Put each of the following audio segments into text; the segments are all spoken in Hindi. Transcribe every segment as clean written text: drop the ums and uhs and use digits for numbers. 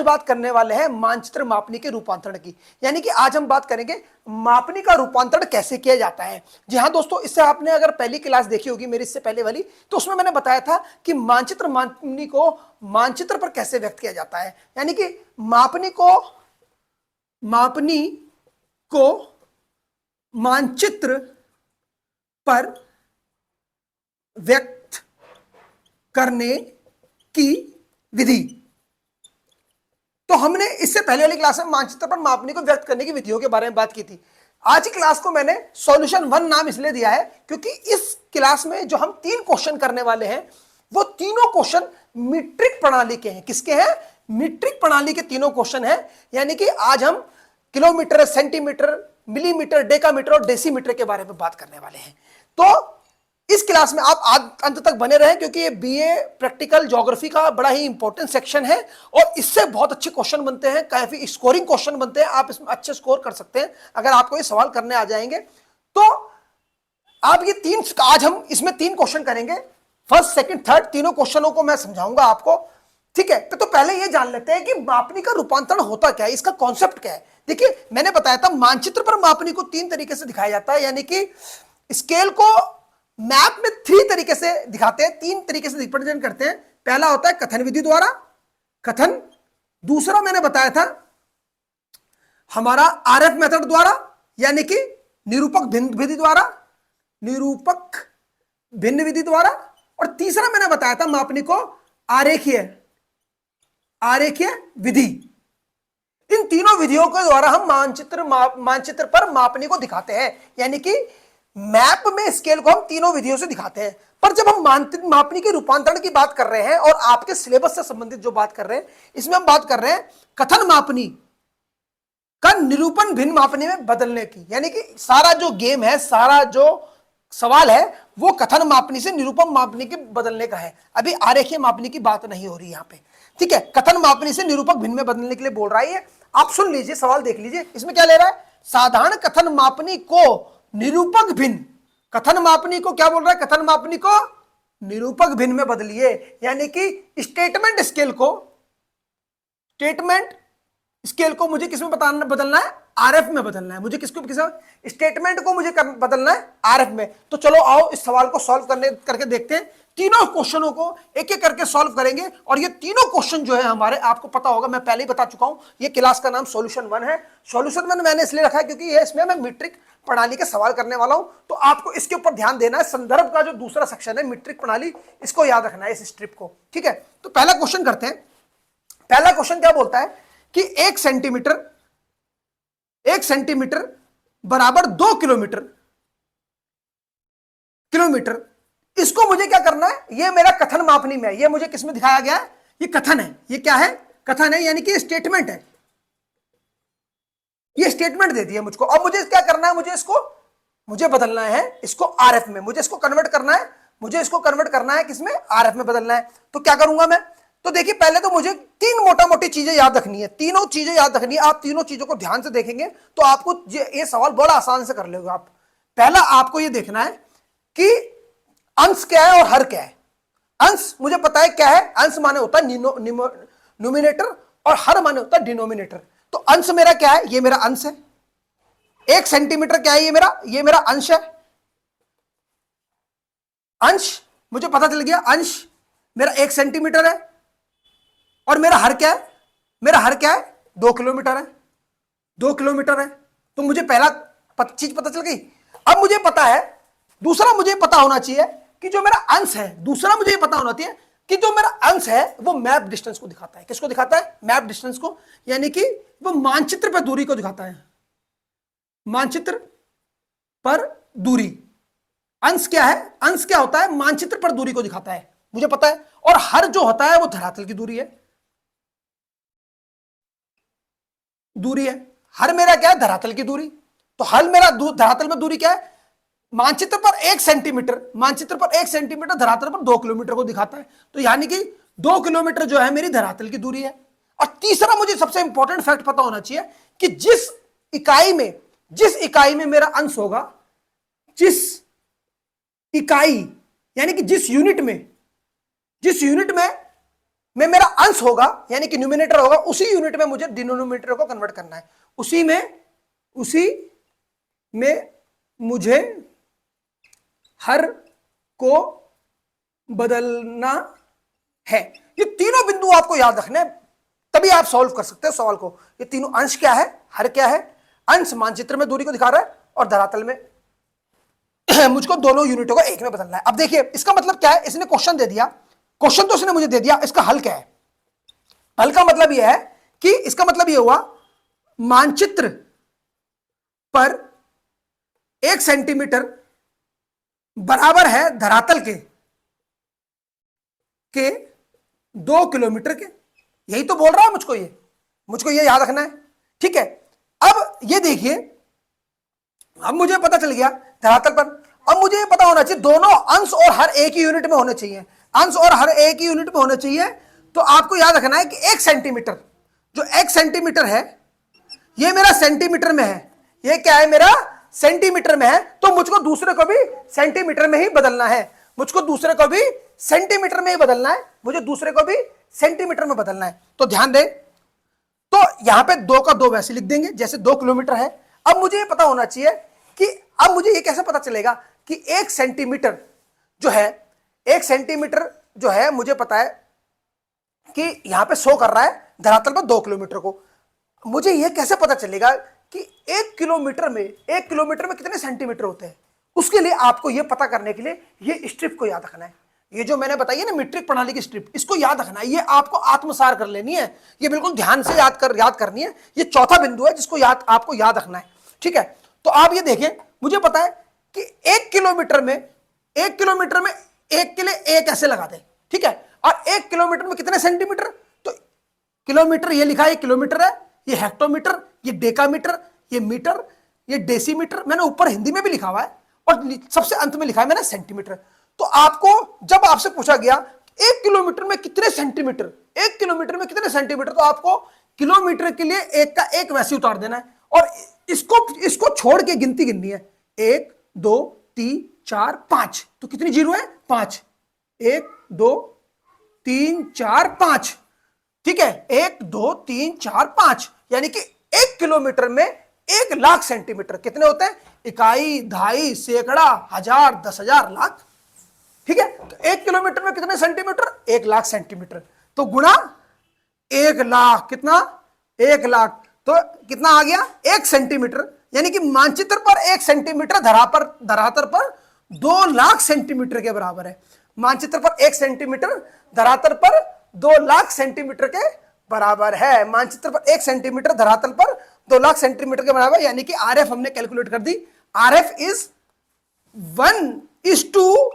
बात करने वाले हैं मानचित्र मापनी के रूपांतरण की, यानी कि आज हम बात करेंगे मापनी का रूपांतरण कैसे किया जाता है। जी हाँ दोस्तों, इससे आपने अगर पहली क्लास देखी होगी मेरी इससे पहले वाली, तो उसमें मैंने बताया था कि मानचित्र मापनी को मानचित्र पर कैसे व्यक्त किया जाता है, यानी कि मापनी को मानचित्र पर व्यक्त करने की विधि। तो हमने इससे पहले वाली क्लास में मानचित्र पर मापनी को व्यक्त करने की विधियों के बारे में बात की थी। आज की क्लास को मैंने सॉल्यूशन 1 नाम इसलिए दिया है क्योंकि इस क्लास में जो हम 3 क्वेश्चन करने वाले हैं वो तीनों क्वेश्चन मीट्रिक प्रणाली के हैं। किसके हैं? मीट्रिक प्रणाली के तीनों क्वेश्चन हैं, यानी कि आज हम किलोमीटर, सेंटीमीटर, मिलीमीटर, डेकामीटर और डेसीमीटर के बारे में बात करने वाले हैं। तो इस क्लास में आप अंत तक बने रहें क्योंकि ये बीए प्रैक्टिकल ज्योग्राफी का बड़ा ही इंपॉर्टेंट सेक्शन है और इससे बहुत अच्छे क्वेश्चन बनते हैं, काफी स्कोरिंग क्वेश्चन बनते हैं। आप इसमें अच्छे स्कोर कर सकते हैं अगर आपको ये सवाल करने आ जाएंगे। तो आप ये आज हम इसमें 3 क्वेश्चन करेंगे, फर्स्ट, सेकंड, थर्ड, तीनों क्वेश्चनों को मैं समझाऊंगा आपको, ठीक है। तो पहले ये जान लेते हैं कि मापनी का रूपांतरण होता क्या है, इसका कॉन्सेप्ट क्या है। देखिए, मैंने बताया था मानचित्र पर मापनी को 3 तरीके से दिखाया जाता है, यानी कि स्केल को मैप में 3 तरीके से दिखाते हैं, 3 तरीके से रिप्रेजेंट करते हैं। पहला होता है कथन विधि द्वारा, कथन। दूसरा मैंने बताया था हमारा आरएफ मेथड द्वारा, यानी कि निरूपक भिन्न विधि द्वारा, निरूपक भिन्न विधि द्वारा। और तीसरा मैंने बताया था मापनी को आरेखीय विधि। इन तीनों विधियों के द्वारा हम मानचित्र पर मापनी को दिखाते हैं, यानी कि मैप में स्केल को हम तीनों विधियों से दिखाते हैं। पर जब हम मापनी के रूपांतरण की बात कर रहे हैं और आपके सिलेबस से संबंधित जो बात कर रहे हैं, इसमें हम बात कर रहे हैं कथन मापनी का निरूपण भिन्न मापनी में बदलने की, यानी कि सारा जो गेम है, सारा जो सवाल है वो कथन मापनी से निरूपण मापनी के बदलने का है। अभी आरेखीय मापनी की बात नहीं हो रही यहां पे, ठीक है। कथन मापनी से निरूपक भिन्न में बदलने के लिए बोल रहा है। आप सुन लीजिए, सवाल देख लीजिए, इसमें क्या ले रहा है? साधारण कथन मापनी को निरूपक भिन्न, कथन मापनी को क्या बोल रहा है? कथन मापनी को निरूपक भिन्न में बदलिए, यानी कि स्टेटमेंट स्केल को मुझे किसमें बदलना है? आरएफ में बदलना है। मुझे स्टेटमेंट को मुझे बदलना है आरएफ में। तो चलो आओ इस सवाल को सॉल्व करके देखते हैं। तीनों क्वेश्चनों को एक एक करके सॉल्व करेंगे और ये तीनों क्वेश्चन जो है हमारे, आपको पता होगा, मैं पहले ही बता चुका हूं, ये क्लास का नाम सॉल्यूशन 1 है। सॉल्यूशन 1 मैंने इसलिए रखा है क्योंकि ये इसमें मैं मीट्रिक प्रणाली के सवाल करने वाला हूं, तो आपको इसके ऊपर ध्यान देना है। संदर्भ का जो दूसरा सेक्शन है मीट्रिक प्रणाली, इसको याद रखना है, इस स्ट्रिप को, ठीक है। तो पहला क्वेश्चन करते हैं। पहला क्वेश्चन क्या बोलता है कि 1 सेंटीमीटर बराबर 2 किलोमीटर। इसको मुझे क्या करना है? ये मेरा कथन मापनी में है, ये मुझे किसमें दिखाया गया है? ये कथन है। ये क्या है? कथन है, यानी कि स्टेटमेंट है। ये स्टेटमेंट दे दिया मुझको। अब मुझे क्या करना है? मुझे बदलना है इसको आरएफ में। मुझे इसको कन्वर्ट करना है किसमें? आरएफ में बदलना है। तो क्या करूंगा मैं? तो देखिए, पहले तो मुझे 3 मोटा मोटी चीजें याद रखनी है, तीनों चीजें याद रखनी है। आप तीनों चीजों को ध्यान से देखेंगे तो आपको ये सवाल बड़ा आसान से कर लोगे आप। पहला आपको ये देखना है कि अंश क्या है और हर क्या है। अंश मुझे पता है क्या है, अंश माने होता है न्यूमिनेटर और हर माने होता है डिनोमिनेटर। तो अंश मेरा क्या है? ये मेरा अंश है। 1 सेंटीमीटर क्या है? ये मेरा अंश है। अंश मुझे पता चल गया, अंश मेरा 1 सेंटीमीटर है। और मेरा हर क्या है? मेरा हर क्या है? 2 किलोमीटर है। 2 किलोमीटर है। तो मुझे पहला चीज पता चल गई। अब मुझे पता है, दूसरा मुझे पता होना चाहिए कि जो मेरा अंश है, दूसरा मुझे पता होना चाहिए कि जो मेरा अंश है वो मैप डिस्टेंस को दिखाता है। किसको दिखाता है? मैप डिस्टेंस को, यानी कि वो मानचित्र पर दूरी को दिखाता है। मानचित्र पर दूरी। अंश क्या है? अंश क्या होता है? मानचित्र पर दूरी को दिखाता है, मुझे पता है। और हर जो होता है वो धरातल की दूरी है। हर मेरा क्या है? धरातल की दूरी। तो हर मेरा धरातल में दूरी क्या है? मानचित्र पर 1 सेंटीमीटर, धरातल पर 2 किलोमीटर को दिखाता है। तो यानी कि 2 किलोमीटर जो है मेरी धरातल की दूरी है। और तीसरा मुझे सबसे इंपॉर्टेंट फैक्ट पता होना चाहिए कि जिस इकाई में मेरा अंश होगा, जिस इकाई यानी कि जिस यूनिट में में मेरा अंश होगा यानी कि न्यूमिनेटर होगा, उसी यूनिट में मुझे डिनोमिनेटर को कन्वर्ट करना है, उसी में मुझे हर को बदलना है। ये तीनों बिंदु आपको याद रखने हैं, तभी आप सॉल्व कर सकते हैं सवाल को। ये तीनों अंश क्या है, हर क्या है, अंश मानचित्र में दूरी को दिखा रहा है और धरातल में मुझको दोनों यूनिटों को एक में बदलना है। अब देखिए इसका मतलब क्या है, इसने क्वेश्चन दे दिया, क्वेश्चन तो इसने मुझे दे दिया, इसका हल क्या है? हल का मतलब यह है कि इसका मतलब यह हुआ मानचित्र पर 1 सेंटीमीटर बराबर है धरातल के 2 किलोमीटर के। यही तो बोल रहा है मुझको ये याद रखना है, ठीक है। अब ये देखिए, अब मुझे पता चल गया धरातल पर, अब मुझे ये पता होना चाहिए दोनों अंश और हर एक ही यूनिट में होने चाहिए, अंश और हर एक ही यूनिट में होने चाहिए। तो आपको याद रखना है कि 1 सेंटीमीटर, जो 1 सेंटीमीटर है ये मेरा सेंटीमीटर में है, ये क्या है मेरा सेंटीमीटर में है, तो मुझको दूसरे को भी सेंटीमीटर में ही बदलना है, मुझको दूसरे को भी सेंटीमीटर में ही बदलना है, मुझे दूसरे को भी सेंटीमीटर में बदलना है। तो ध्यान दें, तो यहां पे 2 का 2 वैसे लिख देंगे जैसे 2 किलोमीटर है। अब मुझे ये पता होना चाहिए कि अब मुझे ये कैसे पता चलेगा कि 1 सेंटीमीटर जो है, 1 सेंटीमीटर जो है मुझे पता है कि यहां पे शो कर रहा है धरातल पर 2 किलोमीटर को। मुझे यह कैसे पता चलेगा कि 1 किलोमीटर में कितने सेंटीमीटर होते हैं? उसके लिए आपको यह पता करने के लिए ये स्ट्रिप को याद रखना है। ये जो मैंने बताई है ना मीट्रिक प्रणाली की स्ट्रिप, इसको याद रखना है, ये आपको आत्मसार कर लेनी है, ये बिल्कुल ध्यान से याद करनी है। ये चौथा बिंदु है जिसको आपको याद रखना है, ठीक है। तो आप ये देखें, मुझे पता है कि 1 किलोमीटर में 1 के लिए 1 ऐसे लगा दें, ठीक है। और 1 किलोमीटर में कितने सेंटीमीटर? तो किलोमीटर ये लिखा है, किलोमीटर है, ये हेक्टोमीटर, ये डेकामीटर, ये मीटर, ये डेसीमीटर, मैंने ऊपर हिंदी में भी लिखा हुआ है और सबसे अंत में लिखा है मैंने सेंटीमीटर। तो आपको जब आपसे पूछा गया 1 किलोमीटर में कितने सेंटीमीटर, 1 किलोमीटर में कितने सेंटीमीटर, तो आपको किलोमीटर के लिए 1 का 1 वैसे उतार देना है और इसको छोड़ के गिनती गिननी है, 1 2 3 4 5। तो कितनी जीरो है? 5। 1 2 3 4 5, ठीक है, 1 2 3 4 5, यानी कि 1 किलोमीटर में 1 लाख सेंटीमीटर कितने होते हैं? इकाई, दहाई, सैकड़ा, हजार, 10,000, लाख, ठीक है। तो 1 किलोमीटर में कितने सेंटीमीटर? 1 लाख सेंटीमीटर। तो गुणा 1 लाख, कितना? 1 लाख, तो कितना आ गया? 1 सेंटीमीटर, यानी कि मानचित्र पर 1 सेंटीमीटर धरातल पर 2 लाख सेंटीमीटर के बराबर है। मानचित्र पर 1 सेंटीमीटर धरातल पर 2 लाख सेंटीमीटर के बराबर है। मानचित्र पर 1 सेंटीमीटर धरातल पर 2 लाख सेंटीमीटर के बराबर, यानी कि आरएफ हमने कैलकुलेट कर दी। आरएफ इज 1:2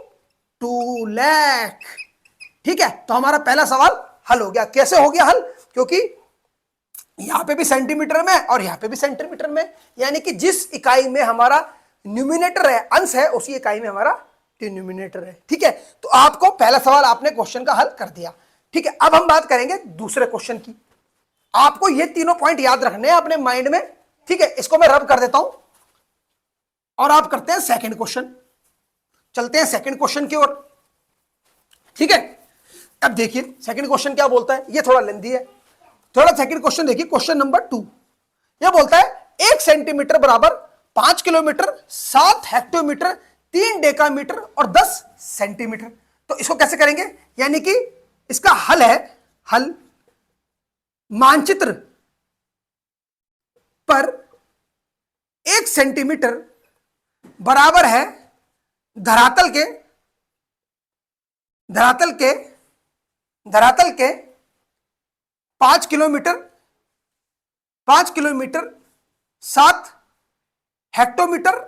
लाख, ठीक है। तो हमारा पहला सवाल हल हो गया। कैसे हो गया हल? क्योंकि यहां पे भी सेंटीमीटर में और यहां पे भी सेंटीमीटर में, यानी कि जिस इकाई में हमारा न्यूमिनेटर है, अंश है, उसी इकाई में हमारा डिनोमिनेटर है, ठीक है। तो आपको पहला सवाल आपने क्वेश्चन का हल कर दिया, ठीक है। अब हम बात करेंगे दूसरे क्वेश्चन की। आपको ये तीनों पॉइंट याद रखने हैं अपने माइंड में, ठीक है। इसको मैं रब कर देता हूं और आप करते हैं सेकंड क्वेश्चन। चलते हैं सेकंड क्वेश्चन की ओर, ठीक है। अब देखिए सेकंड क्वेश्चन क्या बोलता है, ये थोड़ा लेंथी है, थोड़ा सेकंड क्वेश्चन देखिए। क्वेश्चन नंबर 2 यह बोलता है 1 सेंटीमीटर बराबर 5 किलोमीटर, 7 हेक्टोमीटर, 3 डेकामीटर और 10 सेंटीमीटर। तो इसको कैसे करेंगे? यानी कि इसका हल है, हल मानचित्र पर 1 सेंटीमीटर बराबर है धरातल के 5 किलोमीटर, 7 हेक्टोमीटर,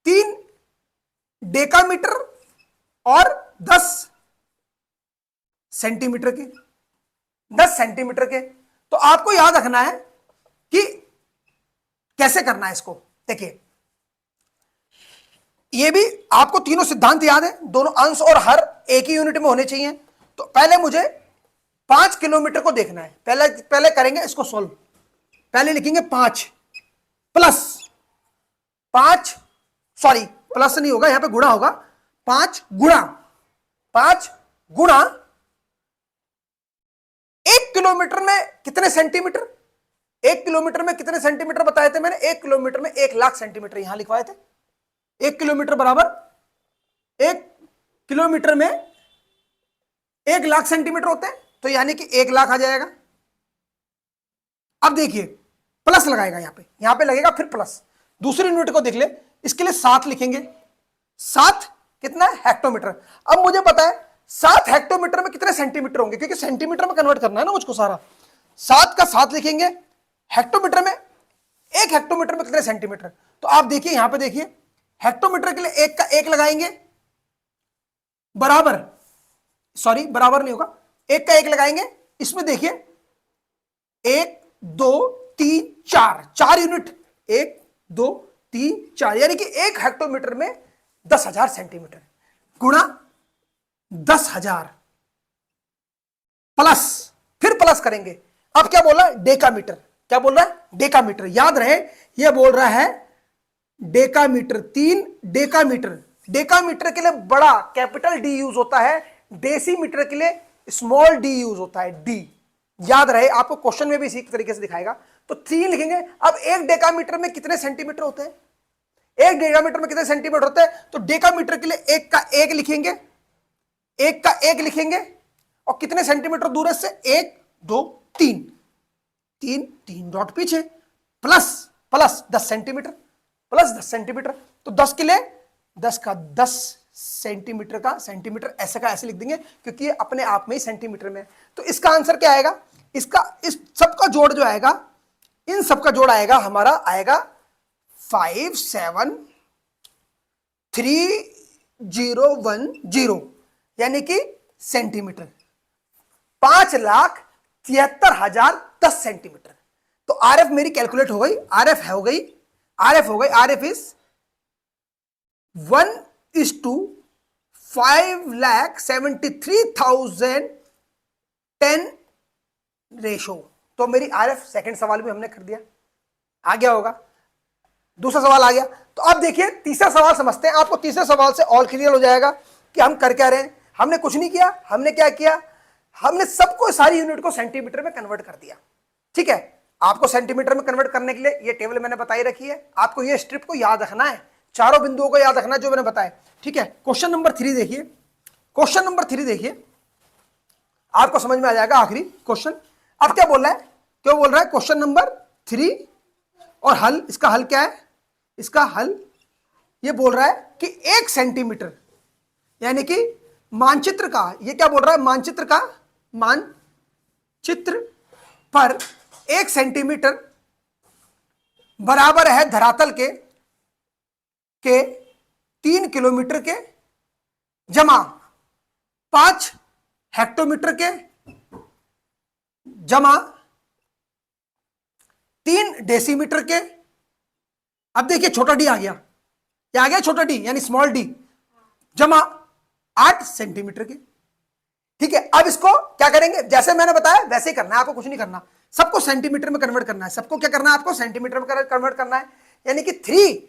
3 डेकामीटर और 10 सेंटीमीटर के, 10 सेंटीमीटर के। तो आपको याद रखना है कि कैसे करना है इसको। देखिए ये भी आपको तीनों सिद्धांत याद है, दोनों अंश और हर एक ही यूनिट में होने चाहिए। तो पहले मुझे 5 किलोमीटर को देखना है, पहले करेंगे इसको सॉल्व। पहले लिखेंगे 5 प्लस 5, सॉरी प्लस नहीं होगा, यहां पे गुणा होगा, 5 गुणा 1 किलोमीटर में कितने सेंटीमीटर? 1 किलोमीटर में कितने सेंटीमीटर बताए थे मैंने? 1 किलोमीटर में 1,00,000 सेंटीमीटर यहां लिखवाए थे। 1 किलोमीटर बराबर 1 किलोमीटर में 1,00,000 सेंटीमीटर होते हैं, तो यानी कि 1,00,000 आ जाएगा। अब देखिए प्लस लगाएगा यहां पे लगेगा फिर प्लस। दूसरी यूनिट को देख ले, इसके लिए 7 लिखेंगे। 7 कितना है? हेक्टोमीटर। अब मुझे पता है 7 हेक्टोमीटर में कितने सेंटीमीटर होंगे, क्योंकि सेंटीमीटर में कन्वर्ट करना है ना मुझको सारा। 7 का 7 लिखेंगे। हेक्टोमीटर में 1 हेक्टोमीटर में कितने सेंटीमीटर? तो आप देखिए यहां पे देखिए, हेक्टोमीटर के लिए 1 का 1 लगाएंगे बराबर, सॉरी बराबर नहीं होगा, 1 का 1 लगाएंगे। इसमें देखिए 1 2 3 4, 4 यूनिट, 1 2 3 4, यानी कि 1 हेक्टोमीटर में 10,000 सेंटीमीटर गुणा 10,000 प्लस, फिर प्लस करेंगे। अब क्या बोला? डेकामीटर। क्या बोल रहा है? डेकामीटर। याद रहे ये बोल रहा है डेकामीटर। 3 डेकामीटर। डेकामीटर के लिए बड़ा कैपिटल डी यूज होता है, डेसीमीटर के लिए स्मॉल डी यूज होता है, डी। याद रहे, आपको क्वेश्चन में भी इसी तरीके से दिखाएगा। तो 3 लिखेंगे। अब 1 डेकामीटर में कितने सेंटीमीटर होते हैं? 1 डेकामीटर में कितने सेंटीमीटर होते हैं? तो डेकामीटर के लिए 1 का 1 लिखेंगे, 1 का 1 लिखेंगे, और कितने सेंटीमीटर दूर है इससे? 1 2 3, 3 डॉट पीछे, plus plus 10 centimetre, plus 10 centimetre. तो 10 के लिए 10 का 10 सेंटीमीटर का सेंटीमीटर ऐसे का ऐसे लिख देंगे, क्योंकि ये अपने आप में ही सेंटीमीटर में है। तो इसका आंसर क्या आएगा? इसका इस सबका जोड़ जो आएगा, इन सबका जोड़ आएगा हमारा आएगा 5,7,3,010, यानी कि सेंटीमीटर। 5,73,010 सेंटीमीटर। तो आरएफ मेरी कैलकुलेट हो गई, आरएफ हो गई, आरएफ इज 1:5,73,010 रेशो। तो मेरी आरएफ सेकंड सवाल भी हमने कर दिया, आ गया होगा। दूसरा सवाल आ गया। तो अब देखिए तीसरा सवाल समझते हैं। आपको तीसरे सवाल से और क्लियर हो जाएगा कि हम कर क्या रहे हैं। हमने कुछ नहीं किया, हमने क्या किया? हमने सबको, सारी यूनिट को सेंटीमीटर में कन्वर्ट कर दिया। ठीक है, आपको सेंटीमीटर में कन्वर्ट करने के लिए ये टेबल मैंने बताई रखी है। आपको ये स्ट्रिप को याद रखना है, चारों बिंदुओं को याद रखना है जो मैंने बताया। ठीक है, क्वेश्चन नंबर 3 देखिए। क्वेश्चन नंबर 3 देखिए, आपको समझ में आ जाएगा आखिरी क्वेश्चन। अब क्या बोल रहा है? क्यों बोल रहा है? क्वेश्चन नंबर 3 और हल, इसका हल क्या है? इसका हल ये बोल रहा है कि 1 सेंटीमीटर, यानी कि मानचित्र का, ये क्या बोल रहा है? मानचित्र का, मानचित्र पर 1 सेंटीमीटर बराबर है धरातल के 3 किलोमीटर के जमा 5 हेक्टोमीटर के जमा 3 डेसीमीटर के। अब देखिए छोटा डी आ गया, क्या आ गया? छोटा डी यानी स्मॉल डी, जमा 8 सेंटीमीटर के। ठीक है, अब इसको क्या करेंगे? जैसे मैंने बताया वैसे ही करना है, आपको कुछ नहीं करना, सबको सेंटीमीटर में कन्वर्ट करना है। सबको क्या करना है? आपको सेंटीमीटर में कन्वर्ट करना है, यानी कि 3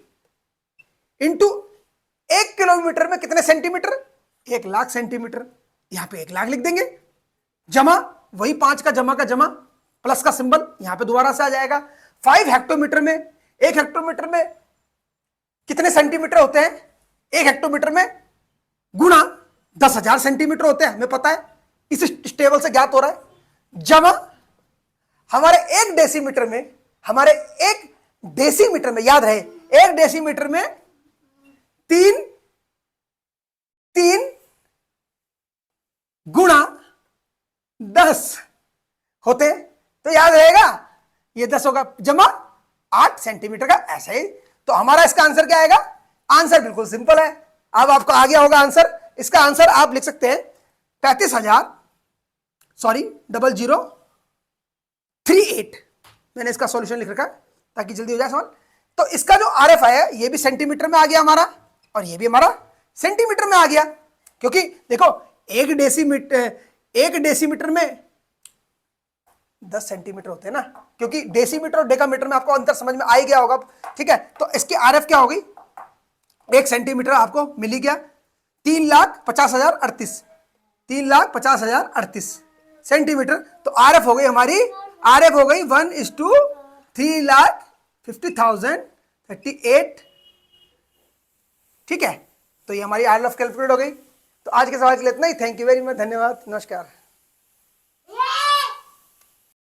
इंटू 1 किलोमीटर में कितने सेंटीमीटर? 1,00,000 सेंटीमीटर। यहां पे 1,00,000 लिख देंगे, जमा वही 5 का जमा प्लस का सिंबल यहां पे दोबारा से आ जाएगा। 5 हेक्टोमीटर में, 1 हेक्टोमीटर में कितने सेंटीमीटर होते हैं? 1 हेक्टोमीटर में गुणा 10,000 सेंटीमीटर होते हैं, हमें पता है, इस टेबल से ज्ञात हो रहा है। जमा हमारे 1 डेसीमीटर में, हमारे 1 डेसीमीटर में, याद रहे 1 डेसीमीटर में 3 गुणा 10 होते हैं, तो याद रहेगा ये 10 होगा, जमा 8 सेंटीमीटर का, ऐसे ही। तो हमारा इसका आंसर क्या आएगा? आंसर बिल्कुल सिंपल है। अब आपको आ गया होगा आंसर। इसका आंसर आप लिख सकते हैं 0038। मैंने इसका सॉल्यूशन लिख रखा ताकि जल्दी हो जाए सवाल। तो इसका जो आरएफ आया ये भी सेंटीमीटर में आ गया हमारा, और ये भी हमारा सेंटीमीटर में आ गया, क्योंकि देखो 1 डेसीमीटर में 10 सेंटीमीटर होते हैं ना, क्योंकि डेसीमीटर और डेकामीटर में आपको अंतर समझ में आ ही गया होगा। ठीक है, तो इसकी आरएफ क्या होगी? 1 सेंटीमीटर आपको मिल गया 3,50,038, 3,50,038। सेंटीमीटर। तो RF हो गई हमारी, RF हो गई 1:3,50,38। ठीक है, तो ये हमारी RLF कैलकुलेट हो गई। तो आज के सवाल के लिए इतना ही। थैंक यू वेरी मच, धन्यवाद, नमस्कार।